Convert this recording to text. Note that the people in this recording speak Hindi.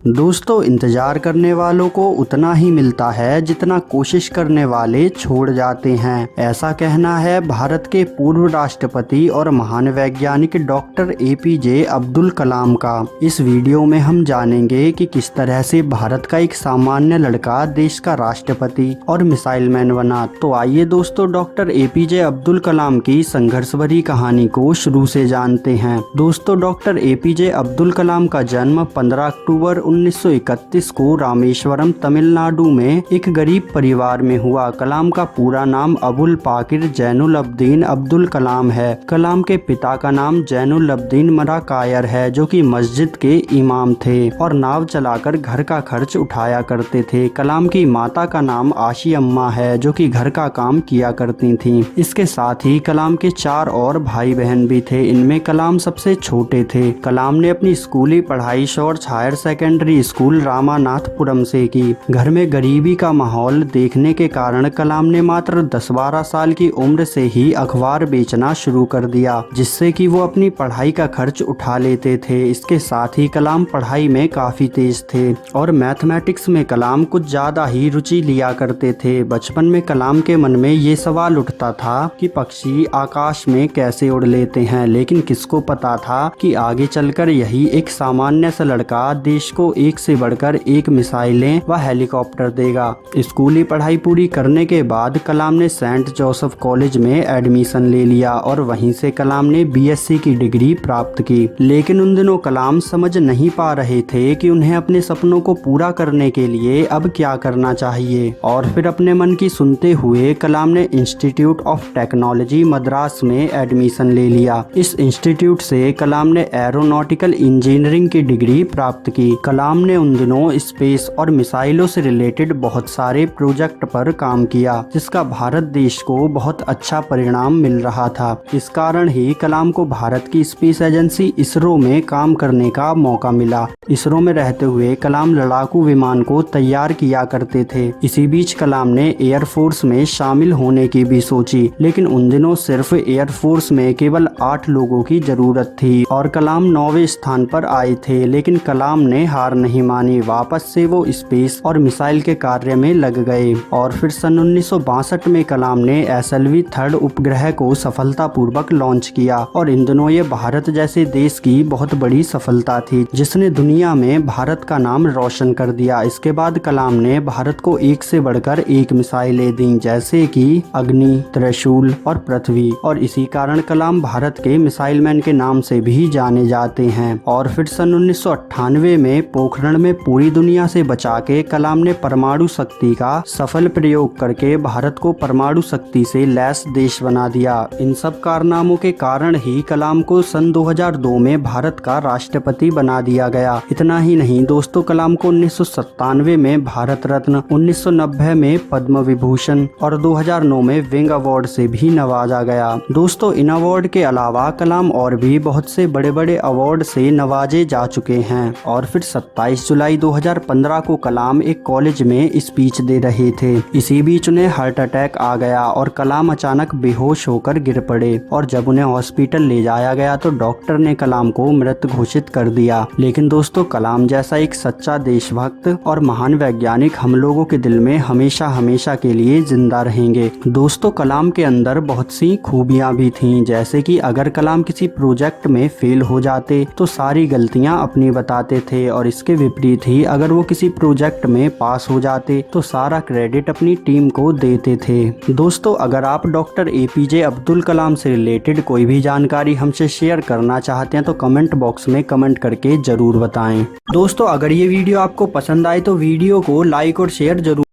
दोस्तों, इंतजार करने वालों को उतना ही मिलता है जितना कोशिश करने वाले छोड़ जाते हैं। ऐसा कहना है भारत के पूर्व राष्ट्रपति और महान वैज्ञानिक डॉक्टर एपीजे अब्दुल कलाम का। इस वीडियो में हम जानेंगे कि किस तरह से भारत का एक सामान्य लड़का देश का राष्ट्रपति और मिसाइल मैन बना। तो आइए दोस्तों, डॉक्टर एपीजे अब्दुल कलाम की संघर्ष भरी कहानी को शुरू से जानते हैं। दोस्तों, डॉक्टर एपीजे अब्दुल कलाम का जन्म 15 अक्टूबर 1931 को रामेश्वरम तमिलनाडु में एक गरीब परिवार में हुआ। कलाम का पूरा नाम अबुल पाकिर जैनुल अब्दीन अब्दुल कलाम है। कलाम के पिता का नाम जैनुल अब्दीन मराकायर है, जो कि मस्जिद के इमाम थे और नाव चलाकर घर का खर्च उठाया करते थे। कलाम की माता का नाम आशी अम्मा है, जो कि घर का काम किया करती थीं। इसके साथ ही कलाम के 4 और भाई बहन भी थे। इनमें कलाम सबसे छोटे थे। कलाम ने अपनी स्कूली पढ़ाई shorts higher secondary school Ramanathapuram से की। घर में गरीबी का माहौल देखने के कारण कलाम ने मात्र 10-12 साल की उम्र से ही अखबार बेचना शुरू कर दिया, जिससे कि वो अपनी पढ़ाई का खर्च उठा लेते थे। इसके साथ ही कलाम पढ़ाई में काफी तेज थे और मैथमेटिक्स में कलाम कुछ ज्यादा ही रुचि लिया करते थे। बचपन में कलाम के मन में ये सवाल उठता था कि पक्षी आकाश में कैसे उड़ लेते हैं, लेकिन किसको पता था कि आगे चलकर यही एक सामान्य सा लड़का देश को एक से बढ़कर एक मिसाइलें व हेलीकॉप्टर देगा। स्कूली पढ़ाई पूरी करने के बाद कलाम ने सेंट जोसेफ कॉलेज में एडमिशन ले लिया और वहीं से कलाम ने बीएससी की डिग्री प्राप्त की। लेकिन उन दिनों कलाम समझ नहीं पा रहे थे कि उन्हें अपने सपनों को पूरा करने के लिए अब क्या करना चाहिए। और फिर अपने मन की सुनते हुए कलाम ने इंस्टीट्यूट ऑफ टेक्नोलॉजी मद्रास में एडमिशन ले लिया। इस इंस्टीट्यूट से कलाम ने एरोनॉटिकल इंजीनियरिंग की डिग्री प्राप्त की। कलाम ने उन दिनों स्पेस और मिसाइलों से रिलेटेड बहुत सारे प्रोजेक्ट पर काम किया, जिसका भारत देश को बहुत अच्छा परिणाम मिल रहा था। इस कारण ही कलाम को भारत की स्पेस एजेंसी इसरो में काम करने का मौका मिला। इसरो में रहते हुए कलाम लड़ाकू विमान को तैयार किया करते थे। इसी बीच कलाम ने एयरफोर्स में शामिल होने की भी सोची, लेकिन उन दिनों सिर्फ एयरफोर्स में केवल 8 लोगों की जरूरत थी और कलाम 9वें स्थान पर आए थे। लेकिन कलाम ने हार नहीं मानी। वापस से वो स्पेस और मिसाइल के कार्य में लग गए और फिर सन 1962 में कलाम ने एसएलवी 3rd उपग्रह को सफलतापूर्वक लॉन्च किया। और इन दिनों ये भारत जैसे देश की बहुत बड़ी सफलता थी, जिसने दुनिया में भारत का नाम रोशन कर दिया। इसके बाद कलाम ने भारत को एक से बढ़कर एक मिसाइलें दी, जैसे कि अग्नि, त्रिशूल और पृथ्वी। और इसी कारण कलाम भारत के मिसाइल मैन के नाम से भी जाने जाते हैं। और फिर सन 1998 में पोखरण में पूरी दुनिया से बचा के कलाम ने परमाणु शक्ति का सफल प्रयोग करके भारत को परमाणु शक्ति से लैस देश बना दिया। इन सब कारनामों के कारण ही कलाम को सन 2002 में भारत का राष्ट्रपति बना दिया गया। इतना ही नहीं दोस्तों, कलाम को 1997 में भारत रत्न, 1990 में पद्म विभूषण और 2009 में विंग अवार्ड से भी नवाजा गया। दोस्तों, इन अवार्ड के अलावा कलाम और भी बहुत से बड़े बड़े अवार्ड से नवाजे जा चुके हैं। और फिर 27 जुलाई 2015 को कलाम एक कॉलेज में स्पीच दे रहे थे। इसी बीच उन्हें हार्ट अटैक आ गया और कलाम अचानक बेहोश होकर गिर पड़े। और जब उन्हें हॉस्पिटल ले जाया गया तो डॉक्टर ने कलाम को मृत घोषित कर दिया। लेकिन दोस्तों, कलाम जैसा एक सच्चा देशभक्त और महान वैज्ञानिक हम लोगों के दिल में हमेशा हमेशा के लिए जिंदा रहेंगे। दोस्तों, कलाम के अंदर बहुत सी खूबियां भी थीं, जैसे कि अगर कलाम किसी प्रोजेक्ट में फेल हो जाते तो सारी गलतियां अपनी बताते थे, और इसके विपरीत ही अगर वो किसी प्रोजेक्ट में पास हो जाते तो सारा क्रेडिट अपनी टीम को देते थे। दोस्तों, अगर आप डॉक्टर एपीजे अब्दुल कलाम से रिलेटेड कोई भी जानकारी हमसे शेयर करना चाहते हैं तो कमेंट बॉक्स में कमेंट करके जरूर बताएं। दोस्तों, अगर ये वीडियो आपको पसंद आए तो वीडियो को लाइक और शेयर जरूर